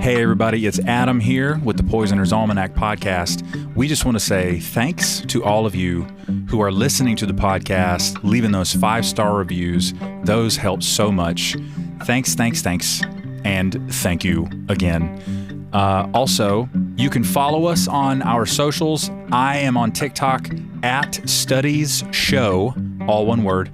Hey everybody, it's Adam here with the Poisoner's Almanac podcast. We just want to say thanks to all of you who are listening to the podcast, leaving those 5-star reviews. Those help so much. Thanks, and thank you again. Also, you can follow us on our socials. I am on TikTok at Studies Show, all one word.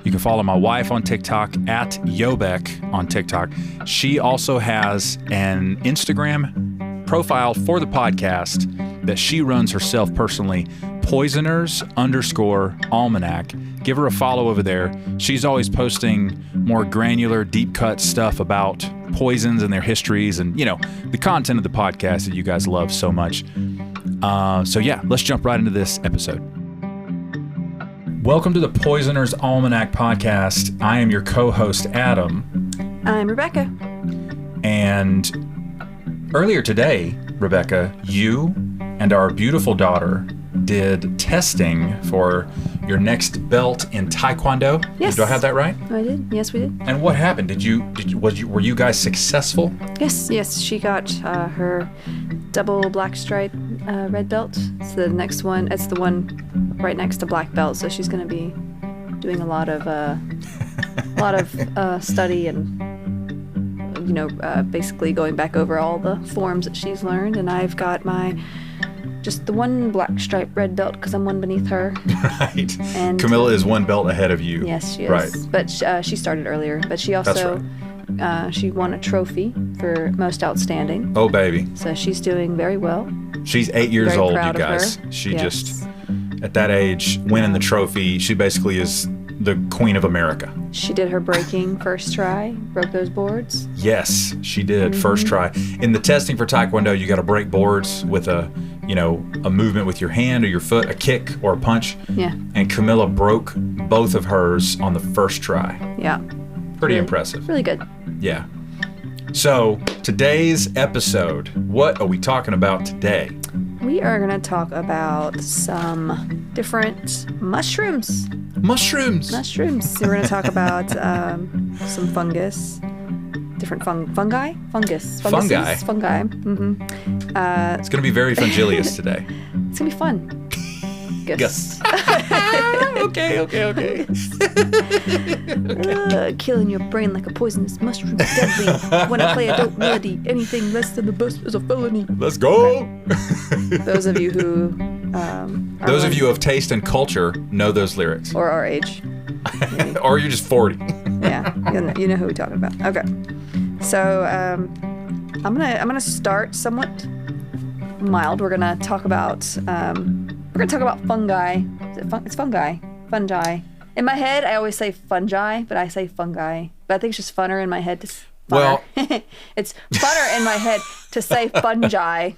You can follow my wife on TikTok at Yobek on TikTok. She also has an Instagram profile for the podcast that she runs herself personally, Poisoners_Almanac. Give her a follow over there. She's always posting more granular, deep cut stuff about poisons and their histories and, the content of the podcast that you guys love so much. So yeah, let's jump right into this episode. Welcome to the Poisoner's Almanac podcast. I am your co-host, Adam. I'm Rebecca. And earlier today, Rebecca, you and our beautiful daughter did testing for your next belt in Taekwondo. Yes. Do I have that right? I did. Yes, we did. And what happened? Were you guys successful? Yes. She got her double black stripe red belt. It's the next one. It's the one right next to black belt. So she's going to be doing a lot of study and basically going back over all the forms that she's learned. And I've got just the one black stripe red belt because I'm one beneath her. Right. And Camilla is one belt ahead of you. Yes, she is. Right. But she started earlier. But she also she won a trophy for most outstanding. Oh, baby. So she's doing very well. She's 8 years Very old, proud you of guys. her. She Yes. just, at that age, winning the trophy, she basically is the queen of America. She did her breaking first try, broke those boards. Yes, she did. First try. In the testing for Taekwondo, you got to break boards with a movement with your hand or your foot, a kick or a punch. Yeah. And Camilla broke both of hers on the first try. Yeah. Pretty Really- impressive. Really good. Yeah. So, today's episode, what are we talking about today? We are going to talk about some different mushrooms. Mushrooms. We're going to talk about some fungus. Different fungi? Fungus. Fungi? Fungi. Mm-hmm. It's going to be very fungilious today. It's going to be fun. Gus. Okay. Killing your brain like a poisonous mushroom is deadly. When I play adult melody, anything less than the best is a felony. Let's go. Those of you who Those of you of taste and culture know those lyrics. or our age. Maybe. Or you're just 40. Yeah, you know who we're talking about. Okay, so I'm gonna start somewhat mild. We're gonna talk about fungi. It's fungi. In my head, I always say fungi, but I say fungi. But I think it's just funner in my head to. Well, it's funner in my head to say fungi,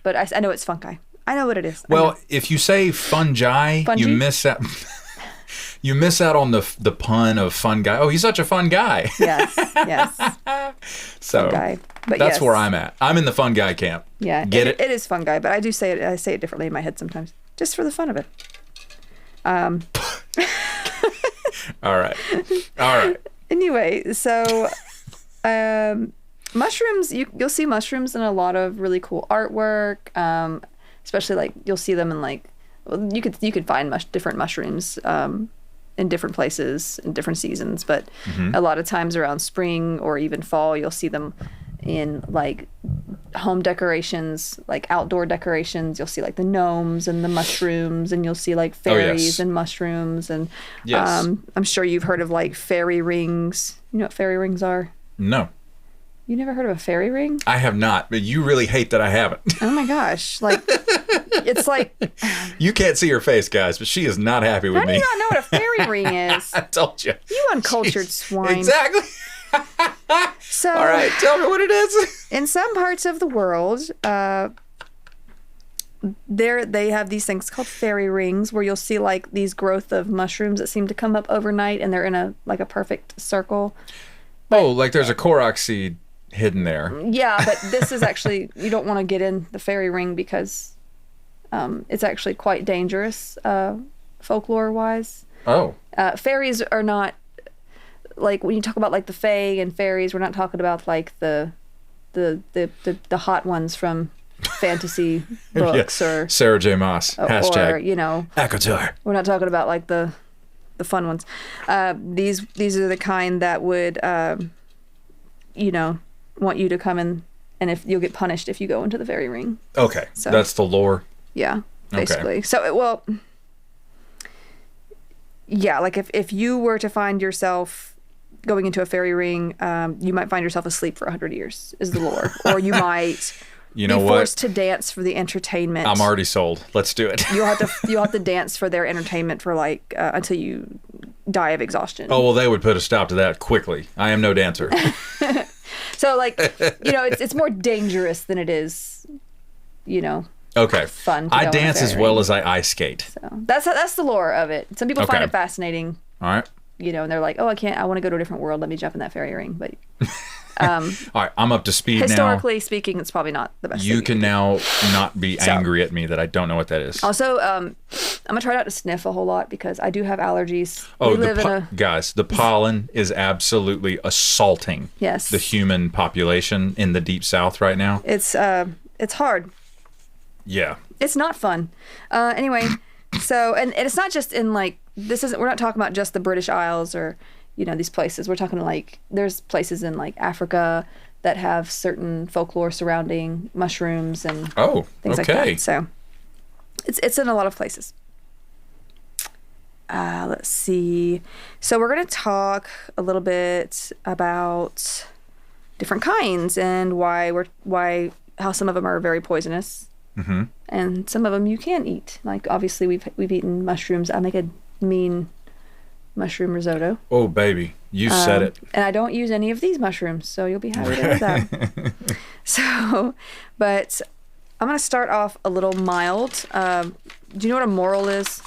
but I know it's fungi. I know what it is. Well, if you say fungi, you miss out. You miss out on the pun of fun guy. Oh, he's such a fun guy. Yes. So Fungi. But that's yes. where I'm at. I'm in the fun guy camp. Yeah. Get it? It is fungi, but I say it differently in my head sometimes, just for the fun of it. All right. Anyway, so mushrooms. You'll see mushrooms in a lot of really cool artwork. Especially like you'll see them in you could find different mushrooms in different places in different seasons, but a lot of times around spring or even fall, you'll see them in like home decorations, like outdoor decorations. You'll see like the gnomes and the mushrooms, and you'll see like fairies and mushrooms, and I'm sure you've heard of like fairy rings. You know what fairy rings are? No. You never heard of a fairy ring? I have not, but you really hate that I haven't. Oh my gosh. Like, it's like... You can't see her face, guys, but she is not happy with me. How do you not know what a fairy ring is? I told you. You uncultured swine. Exactly. So, all right, tell me what it is. In some parts of the world, they have these things called fairy rings where you'll see like these growth of mushrooms that seem to come up overnight, and they're in a perfect circle. But, like there's a Korok seed hidden there. Yeah, but this is actually, you don't want to get in the fairy ring because it's actually quite dangerous folklore-wise. Oh. Fairies are not, like when you talk about like the fae and fairies, we're not talking about like the the hot ones from fantasy books or Sarah J. Maas. Hashtag. Or, you know, ACOTAR. we're not talking about like the fun ones. These are the kind that would, you know, want you to come in, and if you'll get punished if you go into the fairy ring. Okay, so that's the lore. Yeah, basically. Okay. So, well, yeah, like if you were to find yourself going into a fairy ring, you might find yourself asleep for 100 years, is the lore. Or you might be forced to dance for the entertainment. I'm already sold. Let's do it. You'll have to dance for their entertainment for like until you die of exhaustion. Oh, well, they would put a stop to that quickly. I am no dancer. So, like, you know, it's more dangerous than it is, you know. Okay. Fun. I dance as well as I ice skate. So that's the lore of it. Some people find it fascinating. All right. You know, and they're like, oh, I want to go to a different world. Let me jump in that fairy ring. But all right, I'm up to speed historically speaking, it's probably not the best. You can now not be angry at me that I don't know what that is. Also, I'm gonna try not to sniff a whole lot because I do have allergies. Oh, guys, the pollen is absolutely assaulting the human population in the Deep South right now. It's hard. Yeah. It's not fun. Anyway, so and it's not just in like we're not talking about just the British Isles or, you know, these places. We're talking like there's places in like Africa that have certain folklore surrounding mushrooms and things like that. So it's in a lot of places. Let's see. So we're going to talk a little bit about different kinds and how some of them are very poisonous. Mm-hmm. And some of them you can eat. Like obviously we've eaten mushrooms. I make a mean mushroom risotto. Oh baby, you said it. And I don't use any of these mushrooms, so you'll be happy to know that. So, but I'm gonna start off a little mild. Do you know what a moral is?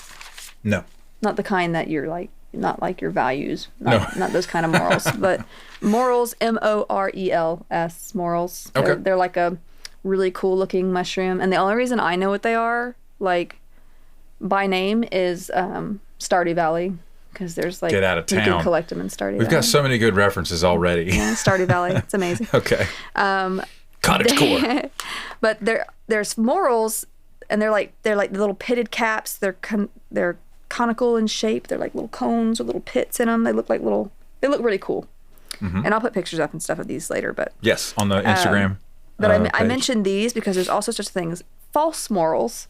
No. Not the kind that you're like, not like your values. Not those kind of morals, but morals, MORELS, morals. They're like a really cool looking mushroom, and the only reason I know what they are, like by name, is Stardew Valley, because there's like, get out of town. You can collect them in Stardew Valley. We've got so many good references already. Yeah, Stardew Valley, it's amazing. Okay. Cottagecore. But there's morals, and they're like the little pitted caps. They're conical in shape. They're like little cones with little pits in them. They look really cool. Mm-hmm. And I'll put pictures up and stuff of these later. But yes, on the Instagram. But I mentioned these because there's also such things, false morals.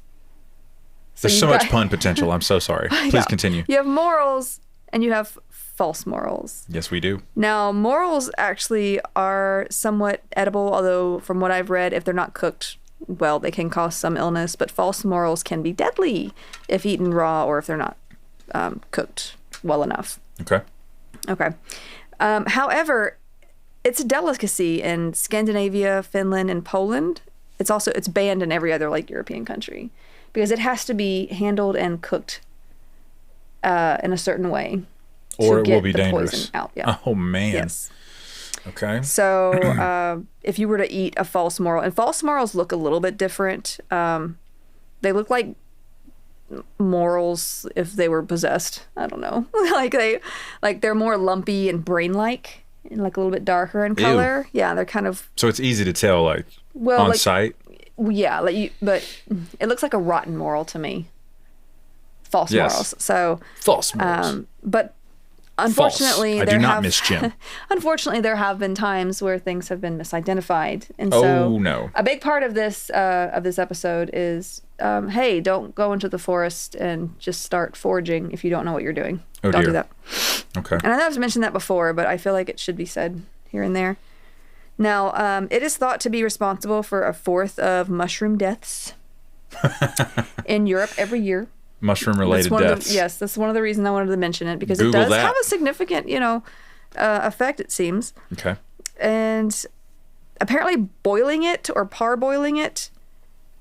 There's so much pun potential. I'm so sorry. Please continue. You have morals and you have false morals. Yes, we do. Now, morals actually are somewhat edible, although from what I've read, if they're not cooked well, they can cause some illness. But false morals can be deadly if eaten raw or if they're not cooked well enough. Okay. However, it's a delicacy in Scandinavia, Finland, and Poland. It's banned in every other like European country because it has to be handled and cooked in a certain way, or it will be dangerous. Poison out. Yeah. Oh man. Yes. Okay. So if you were to eat a false moral, and false morals look a little bit different. They look like morals if they were possessed. I don't know. they're more lumpy and brain-like. And like a little bit darker in color. Ew. Yeah, they're kind of. So it's easy to tell, like on sight. Yeah, but it looks like a rotten moral to me. False morals. So false morals. But unfortunately, false. I do not miss Jim. Unfortunately, there have been times where things have been misidentified, and so no. A big part of this episode is, hey, don't go into the forest and just start foraging if you don't know what you're doing. Oh, don't dear. do that. Okay. And I know I've mentioned that before, but I feel like it should be said here and there. Now, it is thought to be responsible for a fourth of mushroom deaths in Europe every year. Mushroom-related deaths. Yes, that's one of the reasons I wanted to mention it, because it does have a significant, effect, it seems. Okay. And apparently boiling it or parboiling it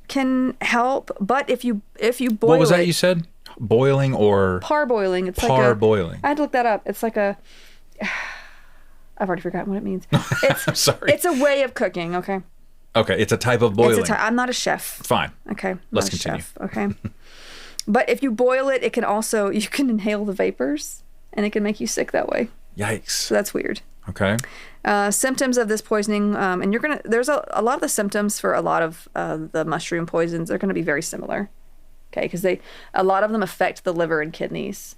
can help, but if you boil what was that you said? Boiling or parboiling? It's parboiling. I had to look that up. It's like a. I've already forgotten what it means. I'm sorry. It's a way of cooking. Okay. Okay, it's a type of boiling. I'm not a chef. Fine. Okay. Let's continue. Chef, okay. But if you boil it, you can inhale the vapors, and it can make you sick that way. Yikes. So that's weird. Okay. Symptoms of this poisoning, and there's a lot of the symptoms for a lot of the mushroom poisons are going to be very similar. Okay, because a lot of them affect the liver and kidneys.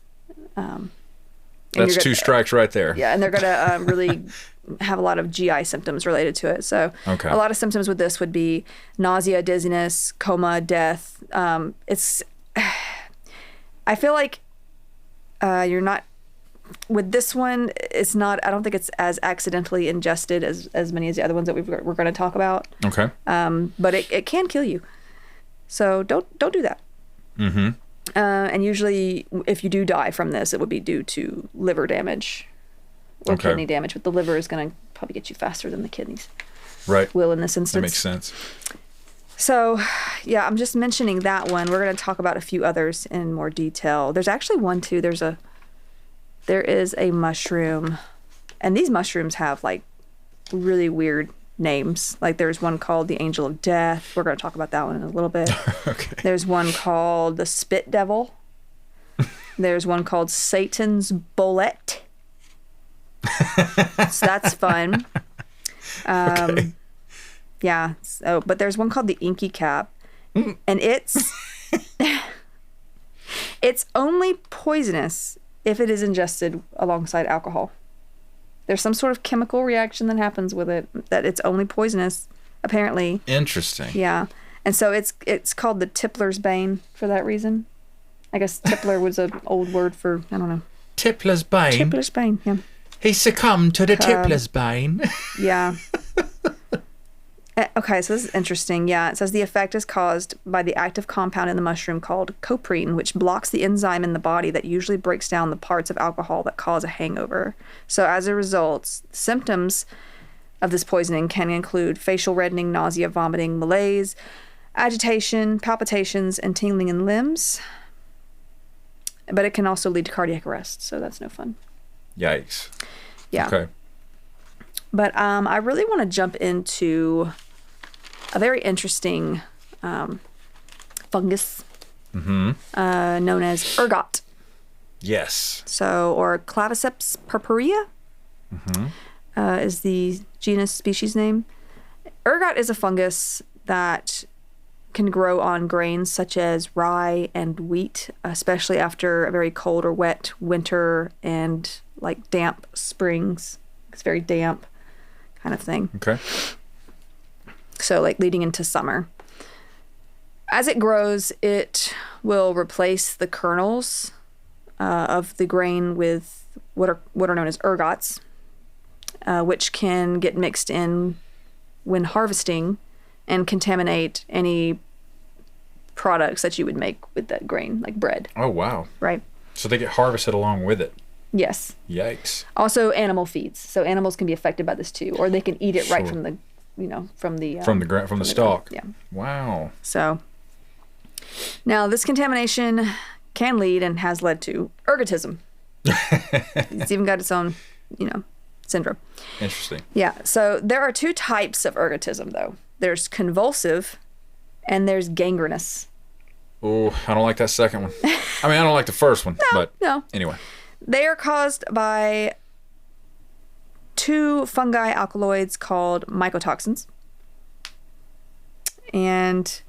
That's 2 strikes right there. Yeah, and they're going to really have a lot of GI symptoms related to it. So a lot of symptoms with this would be nausea, dizziness, coma, death. I feel like you're not, with this one, it's not, I don't think it's as accidentally ingested as many as the other ones that we're going to talk about. Okay. But it can kill you. So don't do that. Mm-hmm. And usually, if you do die from this, it would be due to liver damage or kidney damage. But the liver is going to probably get you faster than the kidneys. Right. Will in this instance. That makes sense. So, yeah, I'm just mentioning that one. We're going to talk about a few others in more detail. There's actually one too. There is a mushroom, and these mushrooms have like really weird names. Like there's one called the Angel of Death. We're going to talk about that one in a little bit. Okay. There's one called the Spit Devil. There's one called Satan's Bullet. So that's fun. Okay. Yeah. So, but there's one called the Inky Cap, and it's only poisonous if it is ingested alongside alcohol. There's some sort of chemical reaction that happens with it that it's only poisonous, apparently. Interesting. Yeah. And so it's called the Tippler's Bane for that reason. I guess Tippler was an old word for, I don't know. Tippler's Bane? Tippler's Bane, yeah. He succumbed to the Tippler's Bane. Yeah. Okay, so this is interesting. Yeah, it says the effect is caused by the active compound in the mushroom called coprine, which blocks the enzyme in the body that usually breaks down the parts of alcohol that cause a hangover. So as a result, symptoms of this poisoning can include facial reddening, nausea, vomiting, malaise, agitation, palpitations, and tingling in limbs. But it can also lead to cardiac arrest, so that's no fun. Yikes. Yeah. Okay. But I really want to jump into a very interesting fungus known as ergot. Yes. So, or Claviceps purpurea is the genus species name. Ergot is a fungus that can grow on grains such as rye and wheat, especially after a very cold or wet winter and like damp springs. It's very damp kind of thing. Okay. So like leading into summer. As it grows, it will replace the kernels of the grain with what are known as ergots, which can get mixed in when harvesting and contaminate any products that you would make with that grain, like bread. Oh, wow. Right? So they get harvested along with it. Yes. Yikes. Also animal feeds. So animals can be affected by this too, or they can eat it right from the, from the stalk. Yeah. Wow. So now this contamination can lead and has led to ergotism. It's even got its own, syndrome. Interesting. Yeah. So there are 2 types of ergotism though. There's convulsive and there's gangrenous. Oh, I don't like that second one. I mean, I don't like the first one, but anyway. They are caused by 2 fungi alkaloids called mycotoxins. And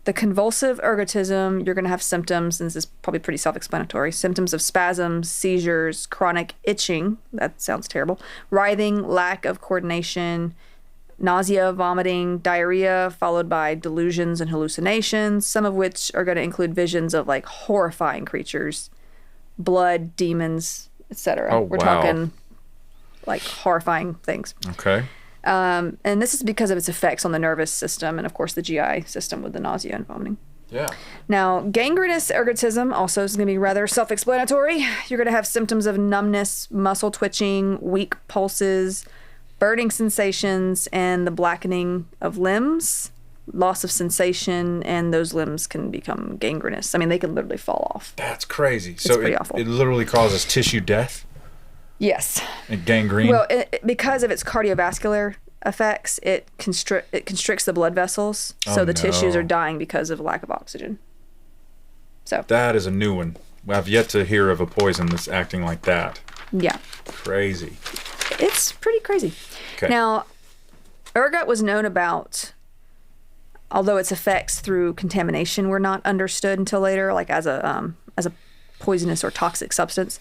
the convulsive ergotism, you're going to have symptoms, and this is probably pretty self-explanatory, symptoms of spasms, seizures, chronic itching, that sounds terrible, writhing, lack of coordination, nausea, vomiting, diarrhea, followed by delusions and hallucinations, some of which are going to include visions of like horrifying creatures, blood, demons, etc. Oh, We're wow. talking like horrifying things. Okay. And this is because of its effects on the nervous system and, of course, the GI system with the nausea and vomiting. Yeah. Now, gangrenous ergotism also is going to be rather self-explanatory. You're going to have symptoms of numbness, muscle twitching, weak pulses, burning sensations, and the blackening of limbs, loss of sensation, and those limbs can become gangrenous. I mean, they can literally fall off. That's crazy. It's pretty awful. It literally causes tissue death? Yes. And gangrene? Well, because of its cardiovascular effects, it constricts the blood vessels, so the tissues are dying because of lack of oxygen. So that is a new one. I've yet to hear of a poison that's acting like that. Yeah. Crazy. It's pretty crazy. Okay. Now, ergot was known about, although its effects through contamination were not understood until later, like as a poisonous or toxic substance.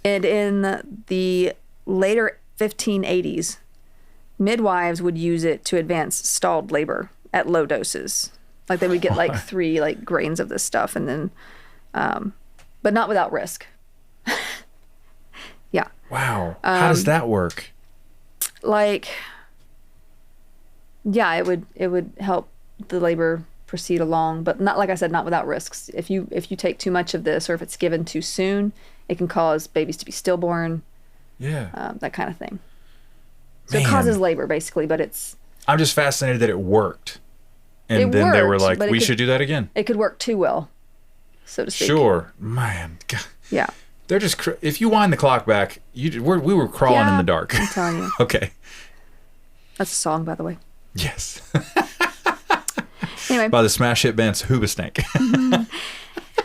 And in the later 1580s, midwives would use it to advance stalled labor at low doses. Like they would get like 3 like grains of this stuff, and then, but not without risk. Yeah. Wow. How does that work? Like, yeah, it would help the labor proceed along, but not, like I said, not without risks. If you take too much of this, or if it's given too soon, it can cause babies to be stillborn. Yeah. That kind of thing. So Man. it causes labor basically, but it's. I'm just fascinated that it worked. And It then they were worked, like, but it we could- should do that again. It could work too well, so to speak. Sure. Man. God. Yeah. They're just, if you wind the clock back, we were crawling in Yeah, the dark. I'm telling you. Okay. That's a song, by the way. Yes. Anyway. By the smash hit band Hoobastank.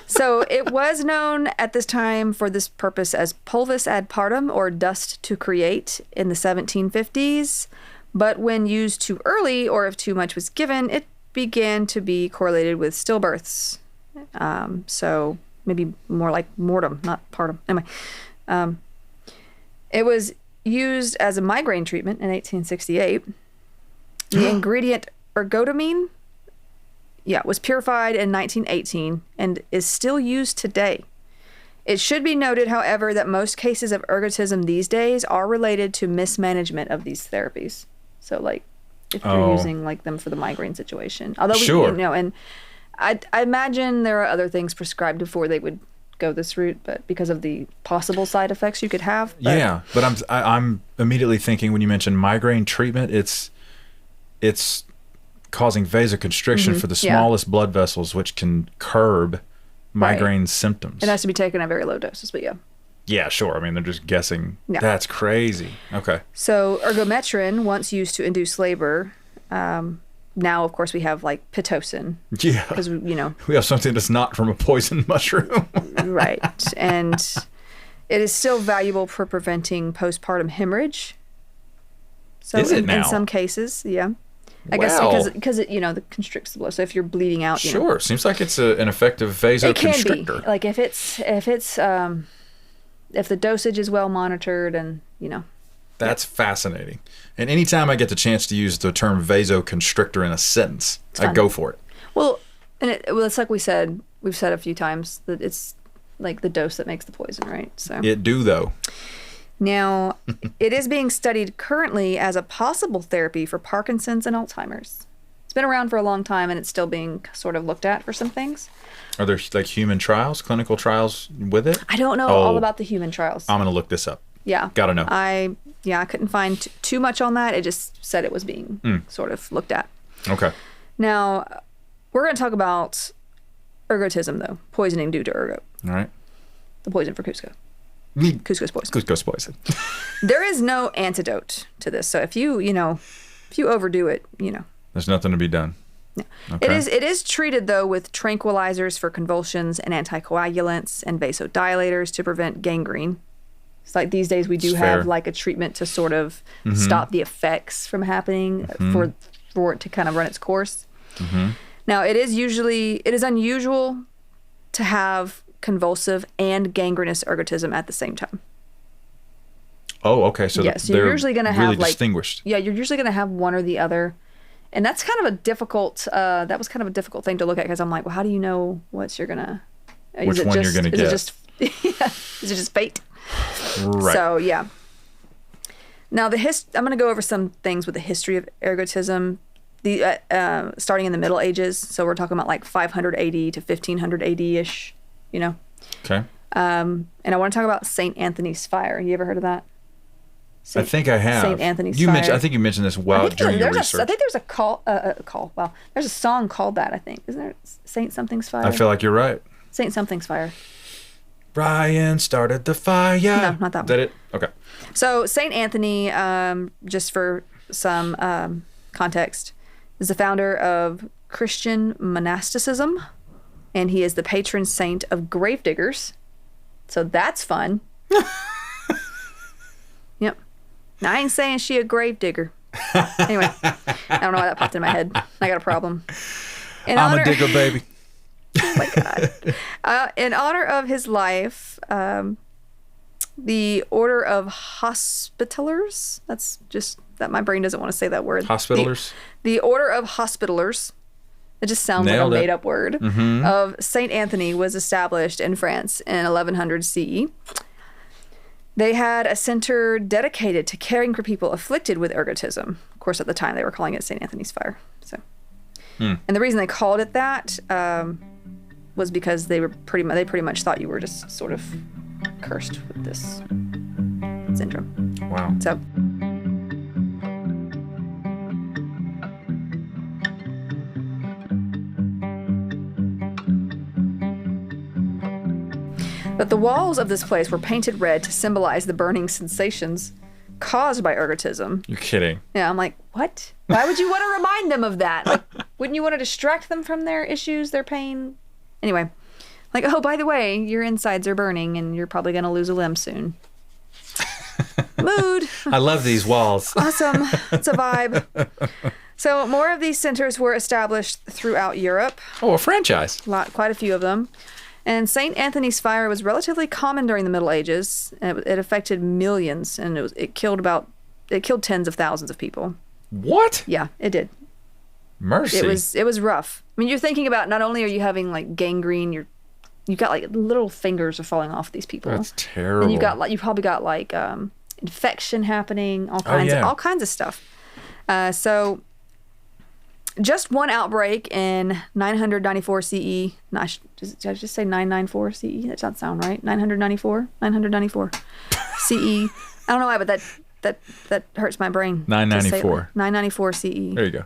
So it was known at this time for this purpose as pulvis ad partum, or dust to create, in the 1750s. But when used too early, or if too much was given, it began to be correlated with stillbirths. So maybe more like mortem, not partum. Anyway, it was used as a migraine treatment in 1868. The ingredient ergotamine, was purified in 1918 and is still used today. It should be noted, however, that most cases of ergotism these days are related to mismanagement of these therapies. So, like, if you're using like them for the migraine situation, although Sure. and I imagine there are other things prescribed before they would go this route, but because of the possible side effects you could have. But, Yeah, but I'm immediately thinking, when you mentioned migraine treatment, it's causing vasoconstriction for the Yeah. smallest blood vessels, which can curb migraine symptoms. it has to be taken at very low doses, but yeah. Yeah, sure. I mean, they're just guessing. Yeah. That's crazy. Okay. So ergometrin, once used to induce labor, now of course we have like Pitocin, Yeah. because We have something that's not from a poison mushroom. right, and it is still valuable for preventing postpartum hemorrhage. So Is it in now? some cases, yeah. I guess Wow. because it it constricts the blood. So if you're bleeding out, Sure. Seems like it's an effective it can be vasoconstrictor. like if the dosage is well monitored, and That's fascinating. And anytime I get the chance to use the term vasoconstrictor in a sentence, I fun. go for it. well, and it's like we've said a few times that it's like the dose that makes the poison, right? So It do, though. now it is being studied currently as a possible therapy for Parkinson's and Alzheimer's. It's been around for a long time, and it's still being sort of looked at for some things. Are there like human trials, clinical trials with it? I don't know all about the human trials. I'm going to look this up. Yeah. Gotta know. I couldn't find too much on that. It just said it was being sort of looked at. Okay. Now, we're going to talk about ergotism, though. Poisoning due to ergot. All right. The poison for Cusco. Me. Cusco's poison. Cusco's poison. There is no antidote to this. So if you overdo it, There's nothing to be done. No. Okay. It is treated, though, with tranquilizers for convulsions and anticoagulants and vasodilators to prevent gangrene. It's like these days we do It's have fair. like a treatment to sort of stop the effects from happening for it to kind of run its course. Now, it is unusual to have convulsive and gangrenous ergotism at the same time. Oh, okay. So Yes, they're you're usually going to really have like distinguished. Yeah, you're usually going to have one or the other. And that's kind of a difficult that was kind of a difficult thing to look at, because I'm like, well, how do you know what you're going to Which one you're gonna get. Is it just fate? Right. So, yeah. Now, I'm going to go over some things with the history of ergotism, starting in the Middle Ages. So we're talking about like 500 AD to 1500 AD-ish, Okay. And I want to talk about St. Anthony's fire. You ever heard of that? I think I have. St. Anthony's you fire. mentioned. I think you mentioned this during your research. I think there's a call. Well, there's a song called that. I think, isn't there? Saint Something's Fire. I feel like you're right. Saint Something's Fire. Brian started the fire. No, not that one. Is that it? Okay. So Saint Anthony, just for some context, is the founder of Christian monasticism, and he is the patron saint of gravediggers. So that's fun. Yep. Now, I ain't saying she a grave digger. Anyway, I don't know why that popped in my head. I got a problem. I'm a digger, baby. Oh my God. In honor of his life, the Order of Hospitallers, that's just that my brain doesn't want to say that word. Hospitallers? The Order of Hospitallers, it just sounds Nailed like a it. made-up word, of St. Anthony was established in France in 1100 CE. They had a center dedicated to caring for people afflicted with ergotism. Of course, at the time, they were calling it St. Anthony's Fire. So, And the reason they called it that was because they pretty much thought you were just sort of cursed with this syndrome. Wow. So, but the walls of this place were painted red to symbolize the burning sensations caused by ergotism. You're kidding. Yeah, I'm like, what? Why would you want to remind them of that? Like, wouldn't you want to distract them from their issues, their pain? Anyway, like, oh, by the way, your insides are burning and you're probably going to lose a limb soon. Mood. I love these walls. Awesome. It's a vibe. So more of these centers were established throughout Europe. Oh, a franchise. Quite a few of them. And St. Anthony's Fire was relatively common during the Middle Ages. It affected millions, and it killed tens of thousands of people. What? Yeah, it did. Mercy. It was rough. I mean, you're thinking about not only are you having like gangrene, you got like little fingers are falling off these people. That's terrible. And you probably got like infection happening, all kinds of stuff. So just one outbreak in 994 CE. Did I just say 994 CE? That doesn't sound right. 994 CE. I don't know why, but that hurts my brain. 994. 994 CE. There you go.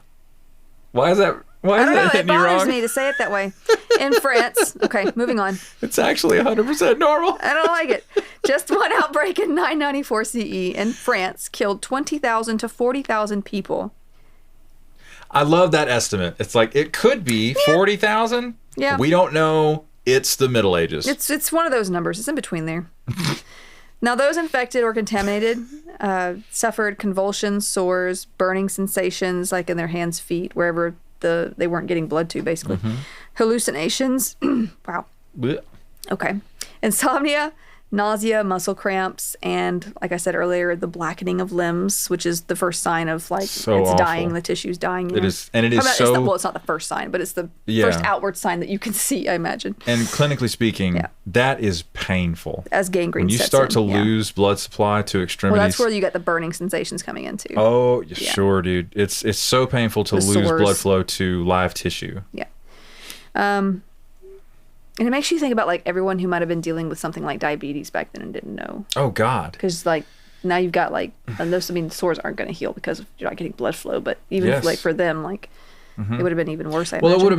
Why is that? Why is I don't that know. It hitting you bothers wrong? me to say it that way. In France. Okay, moving on. It's actually 100% normal. I don't like it. Just one outbreak in 994 CE in France killed 20,000 to 40,000 people. I love that estimate. It's like it could be 40,000. Yeah. We don't know. It's the Middle Ages. It's one of those numbers. It's in between there. Now, those infected or contaminated suffered convulsions, sores, burning sensations, like in their hands, feet, wherever they weren't getting blood to, basically. Hallucinations. Wow. Blech. Okay. Insomnia, nausea, muscle cramps, and, like I said earlier, the blackening of limbs, which is the first sign of, like, So it's awful. dying, the tissue's dying. You know? It's so... Well, it's not the first sign, but it's the first outward sign that you can see, I imagine. And clinically speaking, that is painful. As gangrene When you sets start to in, lose blood supply to extremities. Well, that's where you get the burning sensations coming into. Oh, sure, dude. It's so painful to lose sores. blood flow to live tissue. Yeah. And it makes you think about, like, everyone who might have been dealing with something like diabetes back then and didn't know. Oh, God. Because, like, now you've got, like, and those, I mean, sores aren't going to heal because you're not getting blood flow, but even if, like, for them, like, it would have been even worse, I Well, imagine. it would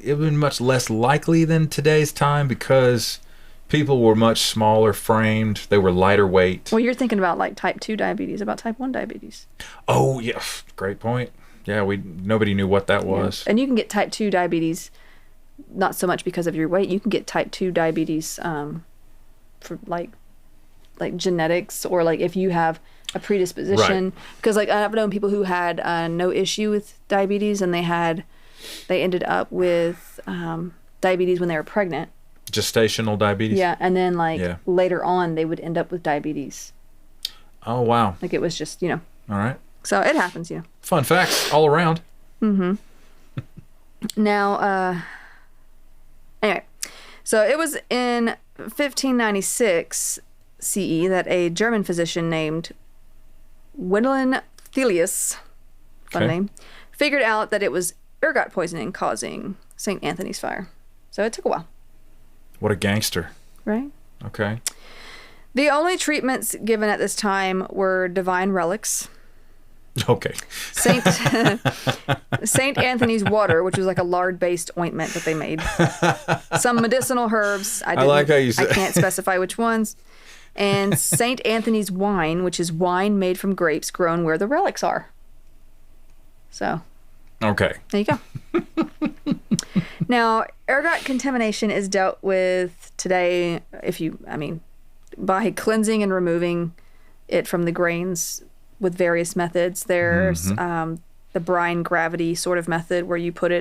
have been much less likely than today's time because people were much smaller framed. They were lighter weight. Well, you're thinking about, like, type 2 diabetes, about type 1 diabetes. Oh, yeah. Great point. Yeah, nobody knew what that was. And you can get type 2 diabetes not so much because of your weight. You can get type 2 diabetes for like genetics, or like if you have a predisposition. Because like I've known people who had no issue with diabetes, and they ended up with diabetes when they were pregnant. Gestational diabetes? Yeah, and then later on they would end up with diabetes. Oh, wow. Like it was just, All right. So it happens, Fun facts all around. Now, anyway, so it was in 1596 CE that a German physician named Wendelin Thelius, fun name, figured out that it was ergot poisoning causing St. Anthony's Fire. So it took a while. What a gangster. Right? Okay. The only treatments given at this time were divine relics. Okay. Saint Anthony's water, which was like a lard-based ointment that they made. Some medicinal herbs. I like how you say. I can't specify which ones. And Saint Anthony's wine, which is wine made from grapes grown where the relics are. So. Okay. There you go. Now, ergot contamination is dealt with today by cleansing and removing it from the grains with various methods. There's the brine gravity sort of method where you put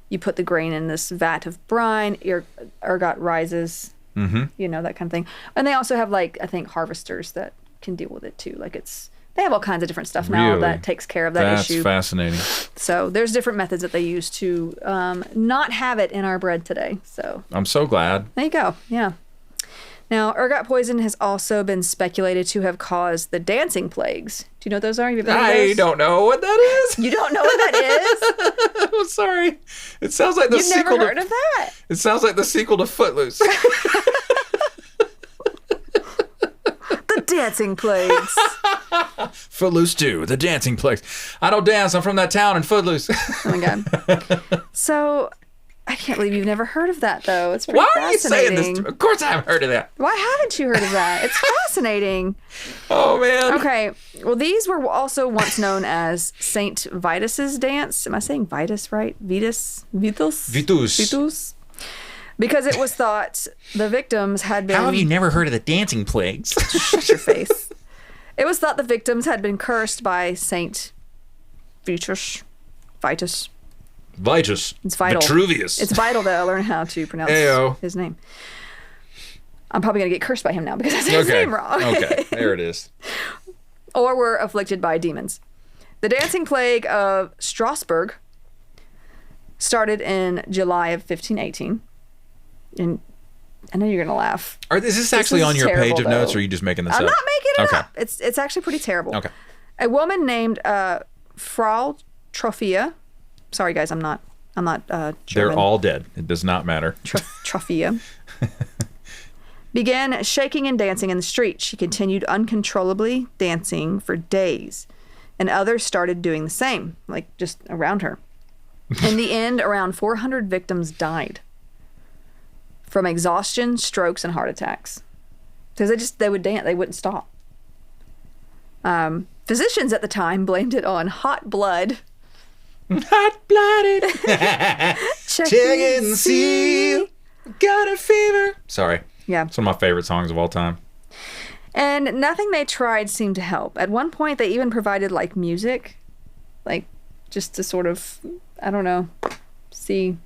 the grain in this vat of brine, ergot rises, you know, that kind of thing. And they also have, like, I think harvesters that can deal with it too. Like, they have all kinds of different stuff now that takes care of that issue. That's fascinating. So there's different methods that they use to not have it in our bread today. So I'm so glad. there you go. Yeah. Now, ergot poison has also been speculated to have caused the dancing plagues. Do you know what those are? I don't know what that is. You don't know what that is? I'm sorry. It sounds like the You've sequel never heard of that? It sounds like the sequel to Footloose. The dancing plagues. Footloose 2, the dancing plagues. I don't dance. I'm from that town in Footloose. Oh my God. So, I can't believe you've never heard of that, though. It's pretty Why are you saying fascinating. this? Of course I haven't heard of that. Why haven't you heard of that? It's fascinating. Oh, man. Okay. Well, these were also once known as Saint Vitus's dance. Am I saying Vitus right? Vitus? Vitus? Vitus. Vitus. Because it was thought the victims had been... How have you never heard of the dancing plagues? Shut your face. It was thought the victims had been cursed by Saint Vitus. Vitus. Vitus. It's vital. Vitruvius. It's vital that I learn how to pronounce Ayo. his name. I'm probably going to get cursed by him now because I said his name wrong. Okay, there it is. Or were afflicted by demons. The dancing plague of Strasbourg started in July of 1518. And I know you're going to laugh. Is this actually on your terrible, page of notes, though. or are you just making this I'm up? not making it Okay. up. It's actually pretty terrible. Okay. A woman named Frau Trophia. Sorry, guys, I'm not German. They're all dead. It does not matter. Trophia. Began shaking and dancing in the street. She continued uncontrollably dancing for days, and others started doing the same, like just around her. In the end, around 400 victims died from exhaustion, strokes, and heart attacks. Because they would dance, they wouldn't stop. Physicians at the time blamed it on hot blood. Hot-blooded. Check and see. Got a fever. Sorry. Yeah. It's one of my favorite songs of all time. And nothing they tried seemed to help. At one point, they even provided, like, music. Like, just to sort of, I don't know, see...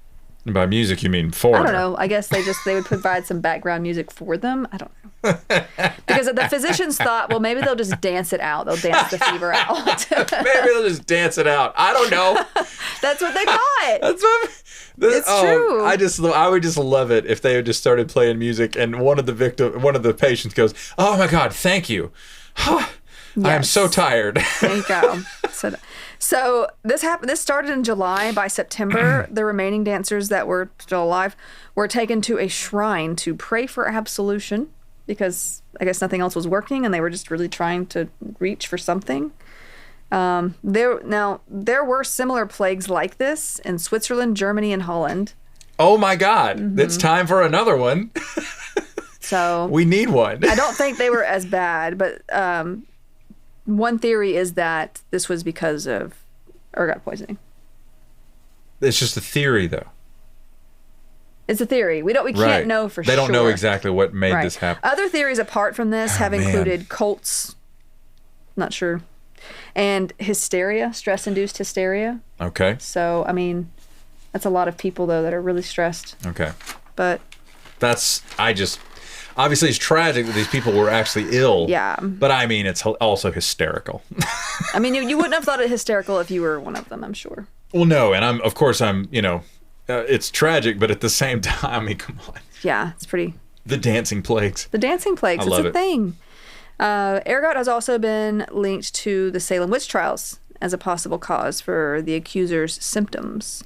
And by music, you mean foreigner. I don't know. I guess they would provide some background music for them. I don't know. Because the physicians thought, well, maybe they'll just dance it out. They'll dance the fever out. Maybe they'll just dance it out. I don't know. That's what they thought. That's what... It's true. I would just love it if they had just started playing music and one of the patients goes, "Oh my God, thank you. I am so tired." There you go. So this happened. This started in July. By September, the remaining dancers that were still alive were taken to a shrine to pray for absolution because I guess nothing else was working, and they were just really trying to reach for something. There were similar plagues like this in Switzerland, Germany, and Holland. Oh my God, It's time for another one. So we need one. I don't think they were as bad, but one theory is that this was because of ergot poisoning. It's just a theory, though. It's a theory. We can't know for sure. They don't know exactly what made this happen. Other theories apart from this have included cults. Not sure. And hysteria, stress-induced hysteria. Okay. So, I mean, that's a lot of people, though, that are really stressed. Okay. But... Obviously, it's tragic that these people were actually ill. Yeah. But, I mean, it's also hysterical. I mean, you wouldn't have thought it hysterical if you were one of them, I'm sure. Well, no, and it's tragic, but at the same time, I mean, come on. Yeah, it's pretty... The dancing plagues. The dancing plagues, I love it's a thing. Ergot has also been linked to the Salem witch trials as a possible cause for the accuser's symptoms,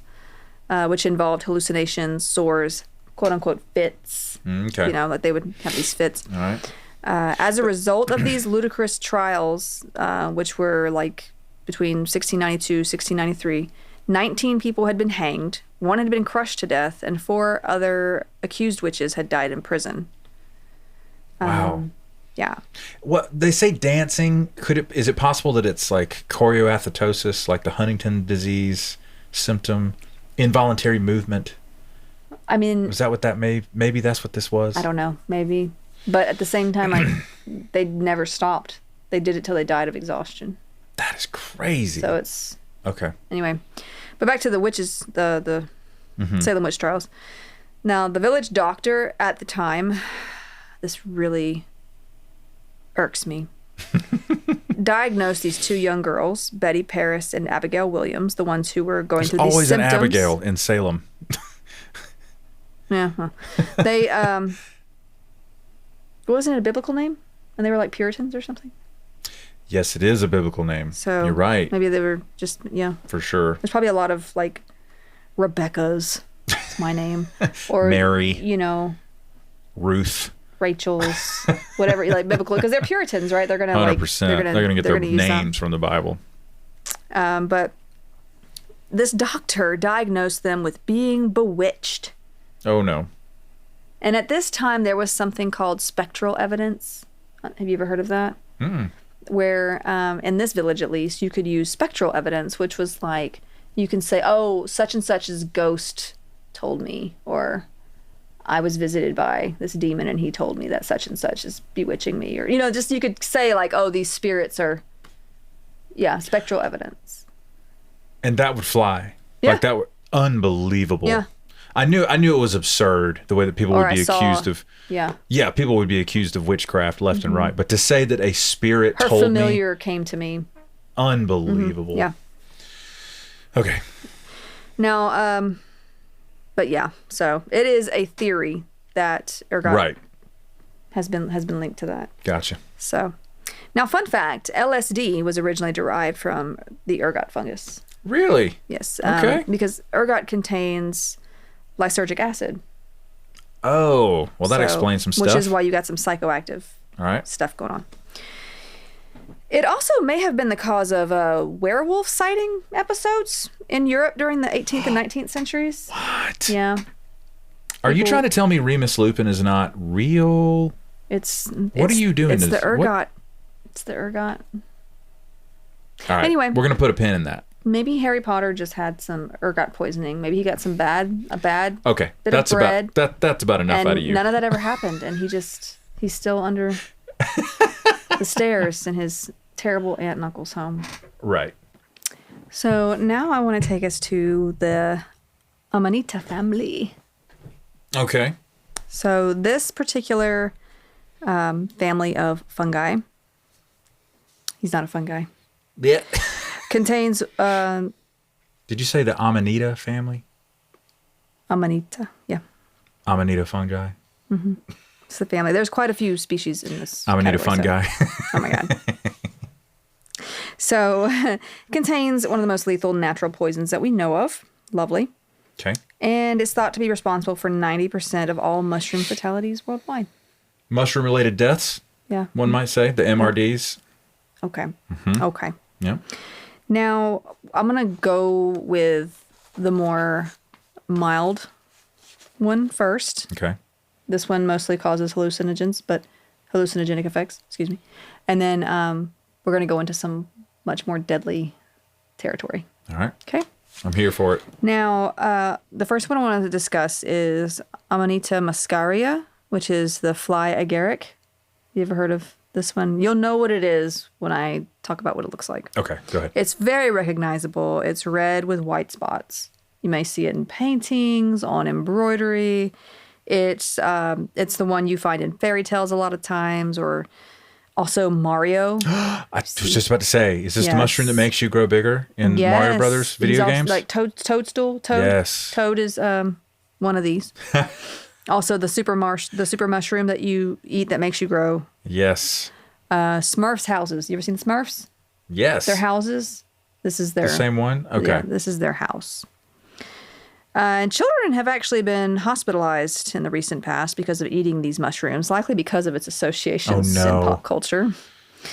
which involved hallucinations, sores, quote-unquote fits. Okay. Like they would have these fits. All right. As a result of these ludicrous trials, which were like between 1692 1693, 19 people had been hanged, 1 had been crushed to death, and 4 other accused witches had died in prison. Wow. Yeah. What they say dancing, is it possible that it's like choreoathetosis, like the Huntington disease symptom, involuntary movement? I mean, is that what that maybe that's what this was? I don't know, maybe. But at the same time, like they never stopped. They did it till they died of exhaustion. That is crazy. So it's okay. anyway. But back to the witches, the Salem witch trials. Now, the village doctor at the time, this really irks me, diagnosed these 2 young girls, Betty Paris and Abigail Williams, the ones who were going through these always symptoms. an Abigail in Salem. Yeah. Huh. They, wasn't it a biblical name? And they were like Puritans or something? Yes, it is a biblical name. So you're right. Maybe they were just, yeah. For sure. There's probably a lot of like Rebecca's, it's my name. Or Mary. You know. Ruth. Rachel's, whatever, like biblical, because they're Puritans, right? They're gonna 100%. They're gonna get their names that. from the Bible. But this doctor diagnosed them with being bewitched. Oh no. And at this time, there was something called spectral evidence. Have you ever heard of that? Where, in this village at least, you could use spectral evidence, which was like, you can say, oh, such and such's ghost told me, or I was visited by this demon and he told me that such and such is bewitching me, or, you know, just you could say like, oh, these spirits are, spectral evidence. And that would fly. Yeah. Like that would, unbelievable. Yeah. I knew it was absurd the way that people would be accused of. Yeah, people would be accused of witchcraft left and right. But to say that a spirit Her told me. Her familiar came to me. Unbelievable. Yeah. Okay. Now, but yeah, so it is a theory that ergot has been linked to that. Gotcha. So, now fun fact: LSD was originally derived from the ergot fungus. Really? Yes. Okay. Because ergot contains lysergic acid. Oh, well, that explains some stuff. Which is why you got some psychoactive stuff going on. It also may have been the cause of werewolf sighting episodes in Europe during the 18th and 19th centuries. What? Yeah. Are you trying to tell me Remus Lupin is not real? What are you doing? It's the ergot. It's the ergot. All right. Anyway. We're going to put a pin in that. Maybe Harry Potter just had some ergot poisoning. Maybe he got a bad okay. bit of bread. That's about enough and out of you. None of that ever happened. And he's still under the stairs in his terrible aunt and uncle's home. Right. So now I want to take us to the Amanita family. Okay. So this particular family of fungi, he's not a fungi. Yeah. Contains... Did you say the Amanita family? Amanita, yeah. Amanita fungi? Mm-hmm. It's the family. There's quite a few species in this Amanita fungi. So. Oh my God. So, contains one of the most lethal natural poisons that we know of. Lovely. Okay. And it's thought to be responsible for 90% of all mushroom fatalities worldwide. Mushroom-related deaths? Yeah. One might say. The MRDs? Okay. Mm-hmm. Okay. Yeah. Now, I'm going to go with the more mild one first. Okay. This one mostly causes hallucinogenic effects, excuse me. And then we're going to go into some much more deadly territory. All right. Okay. I'm here for it. Now, the first one I wanted to discuss is Amanita muscaria, which is the fly agaric. You ever heard of this one? You'll know what it is when I talk about what it looks like. Okay, go ahead. It's very recognizable. It's red with white spots. You may see it in paintings, on embroidery. It's the one you find in fairy tales a lot of times, or also Mario. I was just about to say, is this the mushroom that makes you grow bigger in Mario Brothers video games? Like Toadstool. Yes. Toad is one of these. Also, the super mushroom that you eat that makes you grow. Yes. Smurfs' houses. You ever seen the Smurfs? Yes. Their houses. This is their... The same one? Okay. Yeah, this is their house. And children have actually been hospitalized in the recent past because of eating these mushrooms, likely because of its associations in pop culture.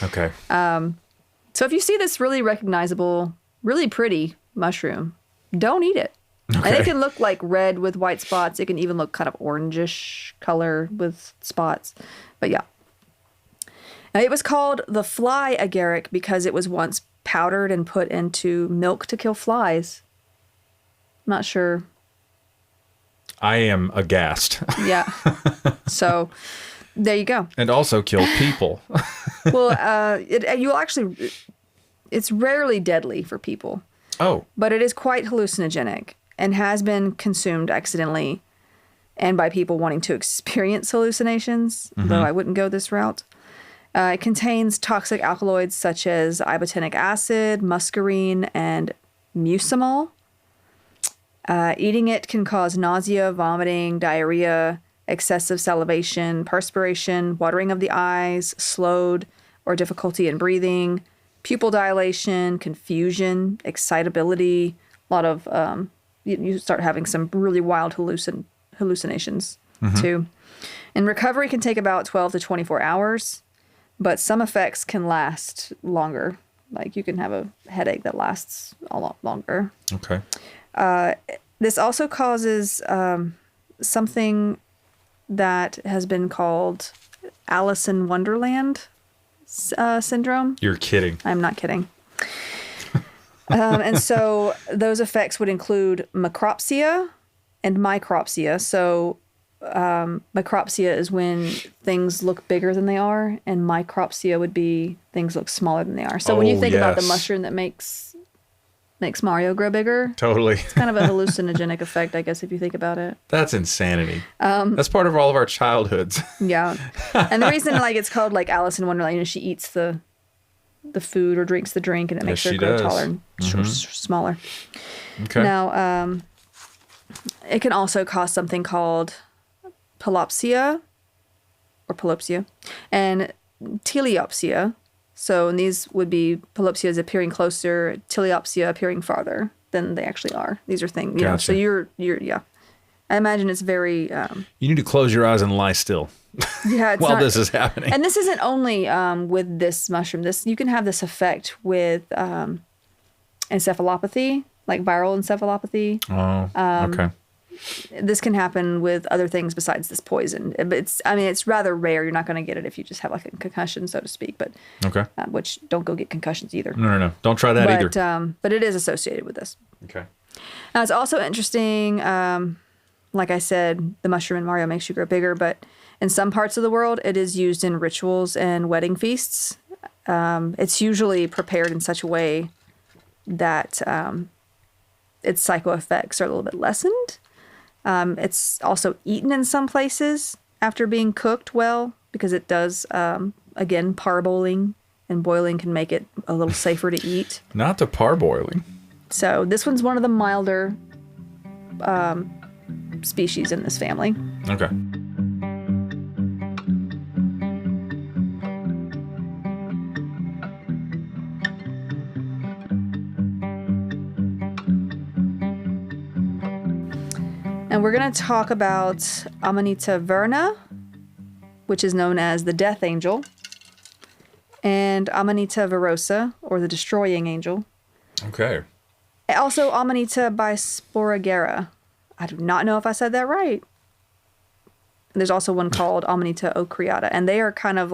Okay. So if you see this really recognizable, really pretty mushroom, don't eat it. Okay. And it can look like red with white spots. It can even look kind of orangish color with spots. But yeah. Now, it was called the fly agaric because it was once powdered and put into milk to kill flies. I'm not sure. I am aghast. Yeah. So there you go. And also kill people. Well, you'll actually... it's rarely deadly for people. Oh. But it is quite hallucinogenic and has been consumed accidentally and by people wanting to experience hallucinations, though I wouldn't go this route. It contains toxic alkaloids such as ibotenic acid, muscarine, and mucimol. Eating it can cause nausea, vomiting, diarrhea, excessive salivation, perspiration, watering of the eyes, slowed or difficulty in breathing, pupil dilation, confusion, excitability. A lot of, you start having some really wild hallucinations too. And recovery can take about 12 to 24 hours, but some effects can last longer. Like you can have a headache that lasts a lot longer. Okay. This also causes something that has been called Alice in Wonderland syndrome. You're kidding. I'm not kidding. And so those effects would include macropsia and micropsia. So macropsia is when things look bigger than they are, and micropsia would be things look smaller than they are. So when you think about the mushroom that makes Mario grow bigger. Totally. It's kind of a hallucinogenic effect, I guess, if you think about it. That's insanity. That's part of all of our childhoods. Yeah. And the reason it's called Alice in Wonderland, she eats the food or drinks the drink, and it makes her grow taller and smaller. Okay. Now, it can also cause something called polopsia and teleopsia. So, and these would be polopsias appearing closer, teleopsia appearing farther than they actually are. These are things, Gotcha. So you're, I imagine it's very... you need to close your eyes and lie still while this is happening. And this isn't only with this mushroom. You can have this effect with encephalopathy, like viral encephalopathy. Oh, okay. This can happen with other things besides this poison. But it's rather rare. You're not going to get it if you just have a concussion, so to speak. But okay. Which don't go get concussions either. No. Don't try that either. But it is associated with this. Okay. Now, it's also interesting. Like I said, the mushroom in Mario makes you grow bigger, but in some parts of the world, it is used in rituals and wedding feasts. It's usually prepared in such a way that its psycho effects are a little bit lessened. It's also eaten in some places after being cooked well, because it does, again, parboiling, and boiling can make it a little safer to eat. Not the parboiling. So this one's one of the milder species in this family. Okay. And we're going to talk about Amanita verna, which is known as the death angel, and Amanita verosa, or the destroying angel. Okay. Also Amanita bisporigera. I do not know if I said that right. There's also one called Amanita ocreata, and they are kind of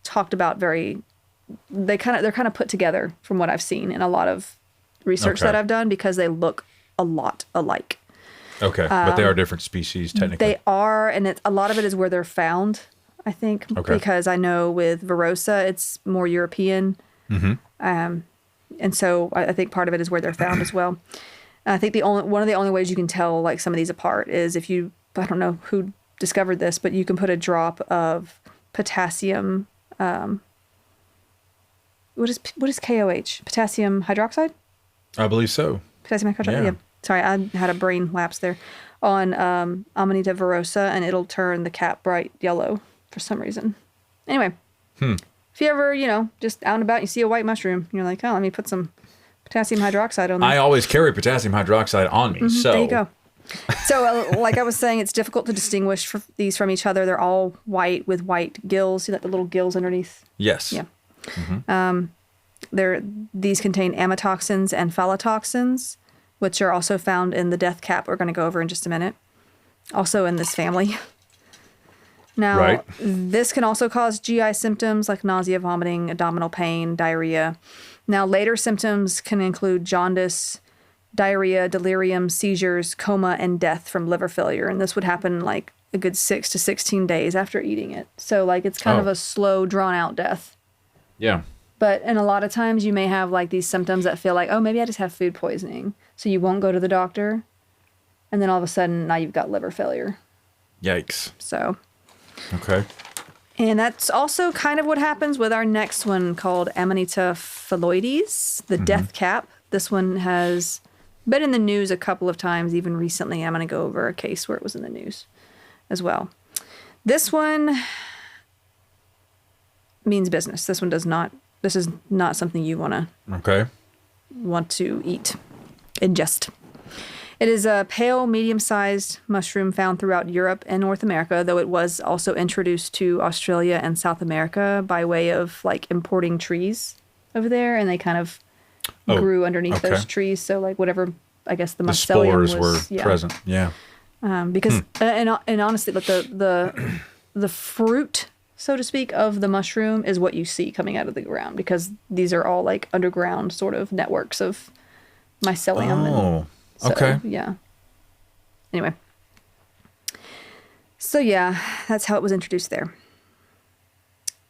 talked about they're kind of put together from what I've seen in a lot of research that I've done, because they look a lot alike. Okay, but they are different species, technically. They are, and a lot of it is where they're found, I think. Okay. Because I know with verosa, it's more European. Mm-hmm. And so I think part of it is where they're found as well. I think one of the only ways you can tell some of these apart is if you, I don't know who discovered this, but you can put a drop of potassium. What is KOH? Potassium hydroxide? I believe so. Potassium hydroxide. Yeah. Sorry, I had a brain lapse there. On Amanita verosa, and it'll turn the cap bright yellow for some reason. Anyway, if you ever, just out and about, you see a white mushroom, and you're like, oh, let me put some potassium hydroxide on there. I always carry potassium hydroxide on me, so. There you go. So, like I was saying, it's difficult to distinguish these from each other. They're all white with white gills. See the little gills underneath? Yes. Yeah. Mm-hmm. These contain amatoxins and phallotoxins, which are also found in the death cap we're going to go over in just a minute. Also in this family. Now, This can also cause GI symptoms like nausea, vomiting, abdominal pain, diarrhea. Now, later symptoms can include jaundice, diarrhea, delirium, seizures, coma, and death from liver failure. And this would happen a good 6 to 16 days after eating it. So, it's kind of a slow, drawn-out death. Yeah. and a lot of times you may have like these symptoms that feel like, oh, maybe I just have food poisoning. So you won't go to the doctor. And then all of a sudden now you've got liver failure. Yikes. So. Okay. And that's also kind of what happens with our next one called Amanita phalloides, the death cap. This one has been in the news a couple of times, even recently. I'm going to go over a case where it was in the news as well. This one means business. This is not something you want to eat, ingest. It is a pale, medium-sized mushroom found throughout Europe and North America, though it was also introduced to Australia and South America by way of like importing trees over there, and they kind of grew underneath those trees. So like whatever, I guess the mycelium spores were present. Yeah. Because and honestly, but the fruit, so to speak, of the mushroom is what you see coming out of the ground, because these are all like underground sort of networks of mycelium. Oh. Okay. Yeah. Anyway. So yeah, that's how it was introduced there.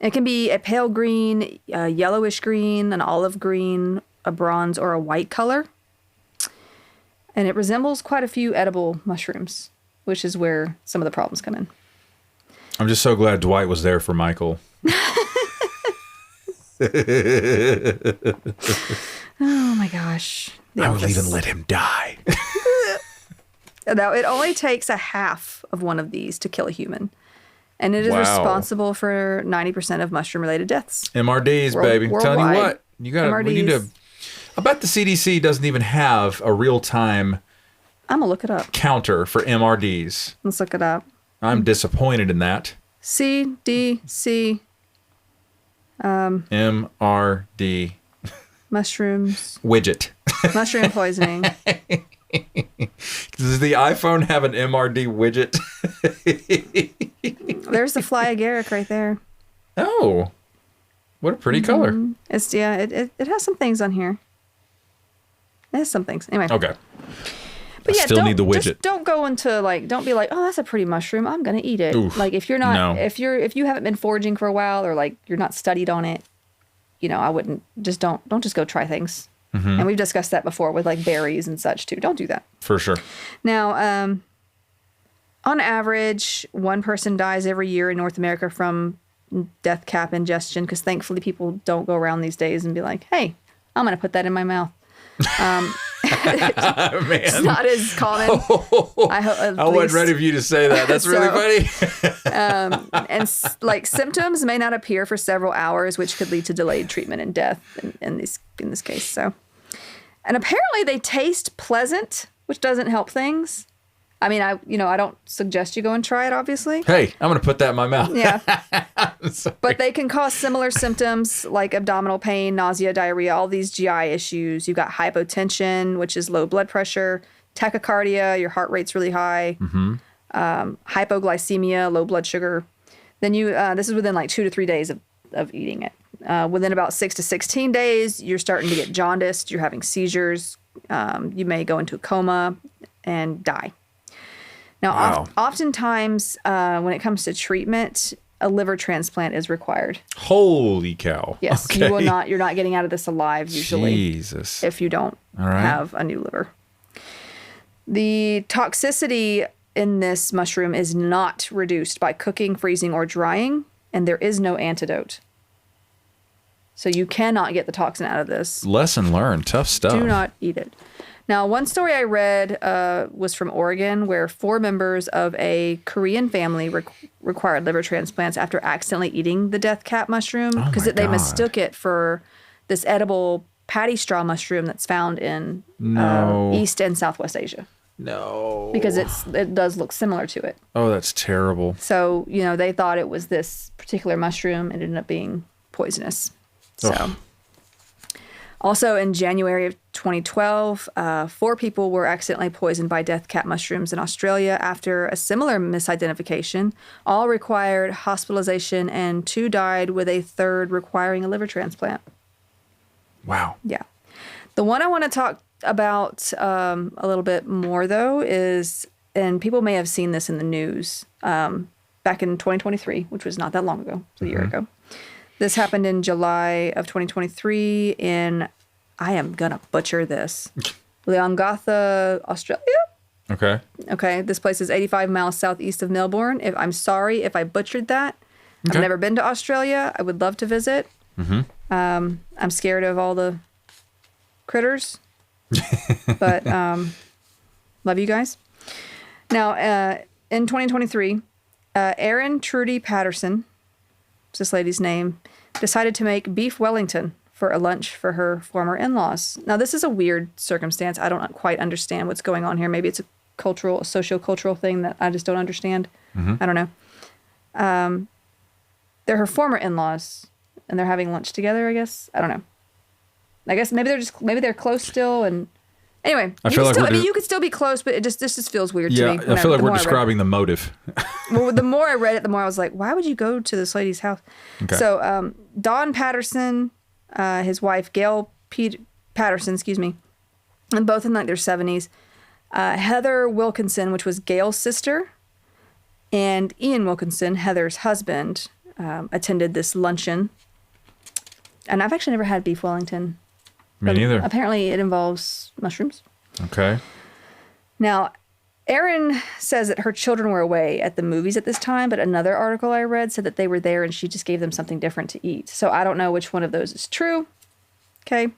It can be a pale green, a yellowish green, an olive green, a bronze, or a white color. And it resembles quite a few edible mushrooms, which is where some of the problems come in. I'm just so glad Dwight was there for Michael. Oh my gosh. I will even let him die. Now, it only takes a half of one of these to kill a human. And it is responsible for 90% of mushroom-related deaths. MRDs, baby. I'm telling you what. We need to... I bet the CDC doesn't even have a real-time... I'm going to look it up. ...counter for MRDs. Let's look it up. I'm disappointed in that. CDC. MRD. Mushrooms. Widget. Mushroom poisoning. Does the iPhone have an MRD widget? There's the fly agaric right there. Oh. What a pretty color. It's it has some things on here. It has some things. Anyway. Okay. But yeah, still need the widget. Just don't go into like, don't be like, oh, that's a pretty mushroom, I'm gonna eat it. Oof, like if you're not, if you haven't been foraging for a while, or like you're not studied on it, I wouldn't don't just go try things. And we've discussed that before with like berries and such too. Don't do that. For sure. Now, on average, one person dies every year in North America from death cap ingestion, because thankfully people don't go around these days and be like, hey, I'm going to put that in my mouth. It's not as common. I wasn't ready for you to say that. That's really funny. And like symptoms may not appear for several hours, which could lead to delayed treatment and death in this case. So, and apparently they taste pleasant, which doesn't help things. I mean, I don't suggest you go and try it, obviously. Hey, I'm going to put that in my mouth. Yeah. But they can cause similar symptoms like abdominal pain, nausea, diarrhea, all these GI issues. You've got hypotension, which is low blood pressure, tachycardia, your heart rate's really high, hypoglycemia, low blood sugar. Then this is within like 2 to 3 days of eating it. Within about 6 to 16 days, you're starting to get jaundiced, you're having seizures, you may go into a coma and die. Now, oftentimes, when it comes to treatment, a liver transplant is required. Holy cow. Yes, okay. You're not getting out of this alive usually. Jesus. If you don't have a new liver. The toxicity in this mushroom is not reduced by cooking, freezing, or drying, and there is no antidote. So you cannot get the toxin out of this. Lesson learned. Tough stuff. Do not eat it. Now, one story I read was from Oregon, where 4 members of a Korean family required liver transplants after accidentally eating the death cap mushroom, because they mistook it for this edible paddy straw mushroom that's found in East and Southwest Asia. No. Because it does look similar to it. Oh, that's terrible. So, they thought it was this particular mushroom. It ended up being poisonous. So, also in January of 2012, 4 people were accidentally poisoned by death cap mushrooms in Australia after a similar misidentification. All required hospitalization, and 2 died, with a 3rd requiring a liver transplant. Wow. Yeah. The one I want to talk about a little bit more, though, is, and people may have seen this in the news, back in 2023, which was not that long ago, it was a year ago. This happened in July of 2023 in, I am going to butcher this, Leongatha, Australia? Okay. Okay, this place is 85 miles southeast of Melbourne. I'm sorry if I butchered that. Okay. I've never been to Australia. I would love to visit. Mm-hmm. I'm scared of all the critters, but love you guys. Now, in 2023, Erin Trudy Patterson, is this lady's name, decided to make beef Wellington for a lunch for her former in-laws. Now, this is a weird circumstance. I don't quite understand what's going on here. Maybe it's a socio-cultural thing that I just don't understand. Mm-hmm. I don't know. They're her former in-laws, and they're having lunch together, I guess. I don't know. I guess maybe they're close still, and anyway, you could still be close, but this just feels weird to me. I feel like we're describing the motive. Well, the more I read it, the more I was like, why would you go to this lady's house? Okay. So, Don Patterson, his wife, Gail Patterson, and both in like their 70s. Heather Wilkinson, which was Gail's sister, and Ian Wilkinson, Heather's husband, attended this luncheon. And I've actually never had beef Wellington. Me neither. Apparently it involves mushrooms. Okay. Now, Erin says that her children were away at the movies at this time, but another article I read said that they were there and she just gave them something different to eat. So I don't know which one of those is true. Okay.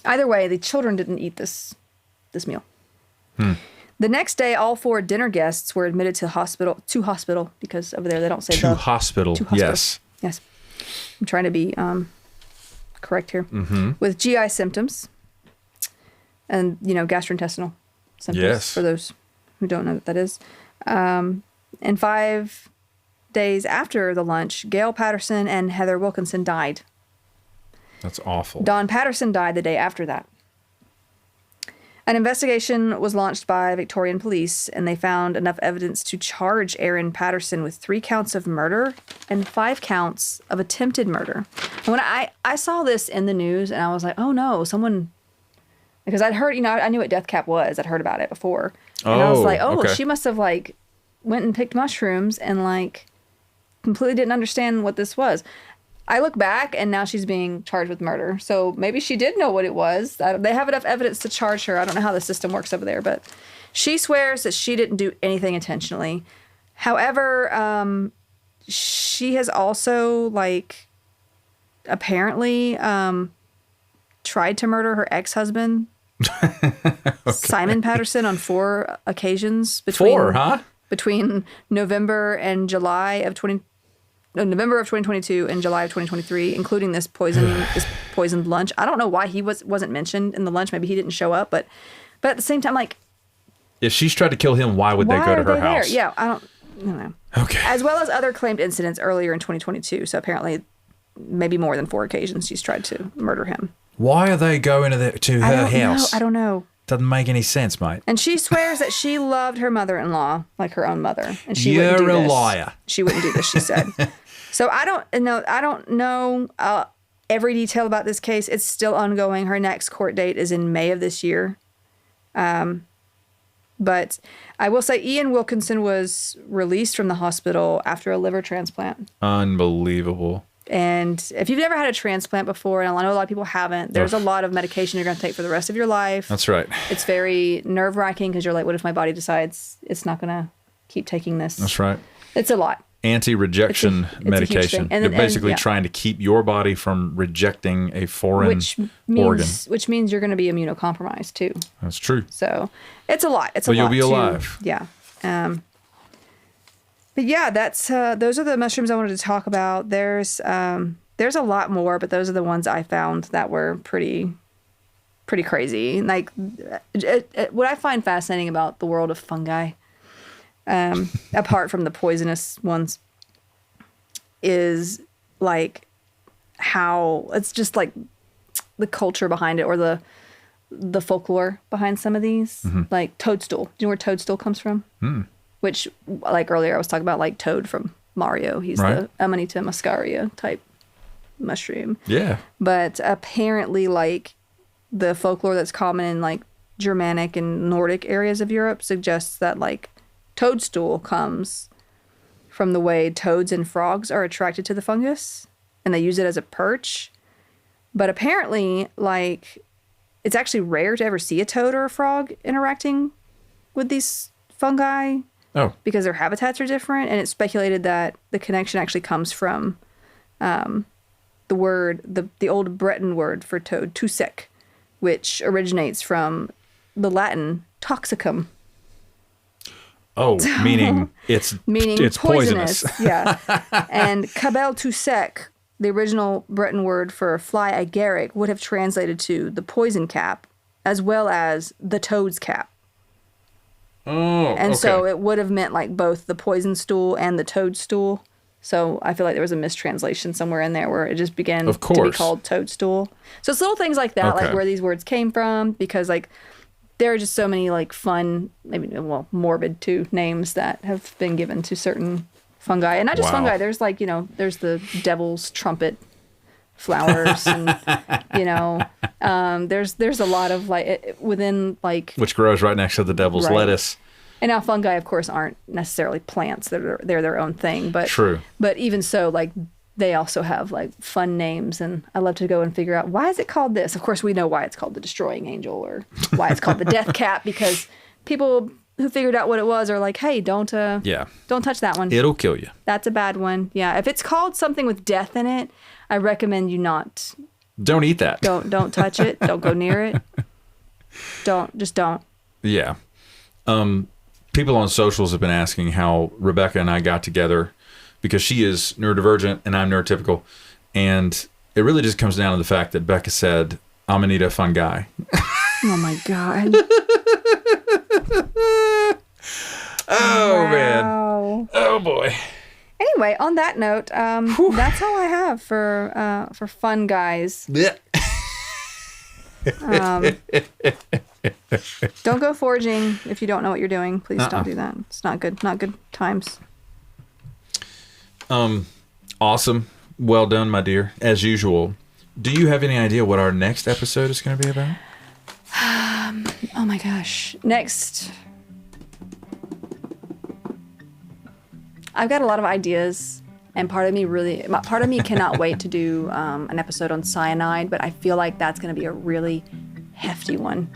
Either way, the children didn't eat this meal. The next day, all 4 dinner guests were admitted to hospital, because over there they don't say to hospital. Yes. Yes. I'm trying to be correct here. Mm-hmm. With GI symptoms and, gastrointestinal symptoms. Yes. For those who don't know what that is. And 5 days after the lunch, Gail Patterson and Heather Wilkinson died. That's awful. Don Patterson died the day after that. An investigation was launched by Victorian police, and they found enough evidence to charge Erin Patterson with 3 counts of murder and 5 counts of attempted murder. And when I saw this in the news, and I was like, oh no, because I'd heard, I knew what death cap was. I'd heard about it before. And I was like, okay. She must have went and picked mushrooms and completely didn't understand what this was. I look back, and now she's being charged with murder. So maybe she did know what it was. They have enough evidence to charge her. I don't know how the system works over there, but she swears that she didn't do anything intentionally. However, she has also, apparently tried to murder her ex-husband, Simon Patterson, on 4 occasions. Between November and July of November of 2022 and July of 2023, including this poisoned lunch. I don't know why he wasn't mentioned in the lunch. Maybe he didn't show up, but at the same time, if she's tried to kill him, why would they go to her house? There? Yeah, I don't know. Okay. As well as other claimed incidents earlier in 2022. So apparently, maybe more than 4 occasions she's tried to murder him. Why are they going to her house? I don't know. Doesn't make any sense, mate. And she swears that she loved her mother-in-law like her own mother, and she wouldn't do this. You're a liar. She wouldn't do this, she said. So I don't know every detail about this case. It's still ongoing. Her next court date is in May of this year. But I will say Ian Wilkinson was released from the hospital after a liver transplant. Unbelievable. And if you've never had a transplant before, and I know a lot of people haven't, there's a lot of medication you're going to take for the rest of your life. That's right. It's very nerve-wracking because you're like, what if my body decides it's not going to keep taking this? That's right. It's a lot. Anti-rejection medication. They're basically trying to keep your body from rejecting a foreign organ. Which means you're going to be immunocompromised too. That's true. So it's a lot. But you'll be alive. Yeah. But yeah, that's those are the mushrooms I wanted to talk about. There's a lot more, but those are the ones I found that were pretty crazy. What I find fascinating about the world of fungi, apart from the poisonous ones, is how it's just the culture behind it, or the folklore behind some of these. Mm-hmm. Like toadstool. Do you know where toadstool comes from? Which, earlier I was talking about, Toad from Mario. He's the Amanita muscaria type mushroom. Yeah. But apparently, the folklore that's common in, Germanic and Nordic areas of Europe suggests that, toadstool comes from the way toads and frogs are attracted to the fungus. and they use it as a perch. But apparently, like, it's actually rare to ever see a toad or a frog interacting with these fungi. Oh. Because their habitats are different, and it's speculated that the connection actually comes from the word, the old Breton word for toad, tusek, which originates from the Latin toxicum. Oh, meaning it's poisonous. Yeah. And cabel tusek, the original Breton word for fly agaric, would have translated to the poison cap, as well as the toad's cap. Oh, and okay. so it would have meant like both the poison stool and the toadstool. So I feel like there was a mistranslation somewhere in there where it just began to be called toadstool. So it's little things like that, like where these words came from, because like there are just so many like fun, maybe morbid too, names that have been given to certain fungi, and not just fungi. There's like there's the devil's trumpet flowers, and there's a lot of like within like which grows right next to the devil's lettuce. And now fungi, of course, aren't necessarily plants; they're their own thing. But true. But even so, like they also have like fun names, and I love to go and figure out why is it called this. Of course, we know why it's called the destroying angel, or why it's called the death cap, because people who figured out what it was are like, hey, don't touch that one. It'll kill you. That's a bad one. Yeah, if it's called something with death in it, I recommend you not. Don't eat that. Don't touch it. Don't go near it. Don't. Yeah. People on socials have been asking how Rebecca and I got together, because she is neurodivergent and I'm neurotypical. And it really just comes down to the fact that Becca said, I'm going to need a fun guy. Oh, my God. Oh, wow. Man. Oh, boy. Anyway, on that note, that's all I have for fun guys. Don't go foraging if you don't know what you're doing. Please don't do that. It's not good. Not good times. Awesome. Well done, my dear. As usual. Do you have any idea what our next episode is going to be about? Oh my gosh. Next, I've got a lot of ideas, and part of me cannot wait to do an episode on cyanide, but I feel like that's going to be a really hefty one.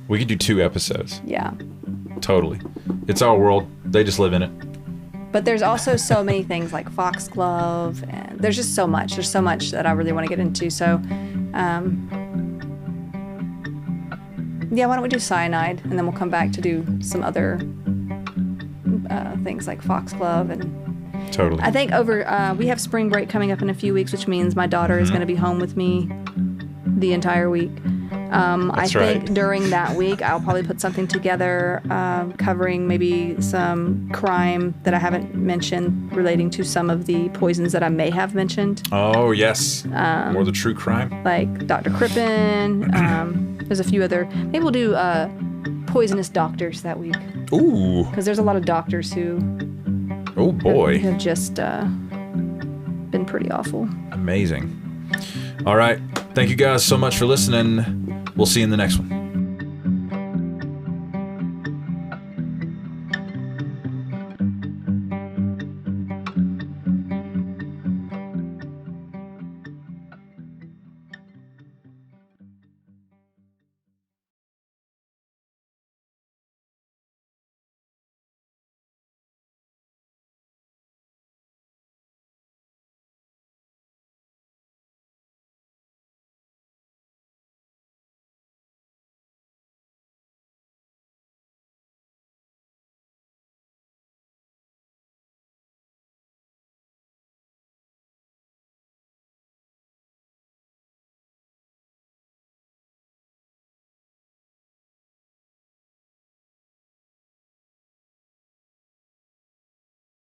We could do 2 episodes. Yeah. Totally. It's our world. They just live in it. But there's also so many things like foxglove, and there's just so much. There's so much that I really want to get into. So, yeah, why don't we do cyanide, and then we'll come back to do some other things like foxglove and. Totally. I think we have spring break coming up in a few weeks, which means my daughter is going to be home with me the entire week. I think during that week, I'll probably put something together covering maybe some crime that I haven't mentioned relating to some of the poisons that I may have mentioned. Oh, yes. More the true crime. Like Dr. Crippen. There's a few other. Maybe we'll do poisonous doctors that week. Ooh. Because there's a lot of doctors who... Oh, boy. Have just been pretty awful. Amazing. All right. Thank you guys so much for listening. We'll see you in the next one.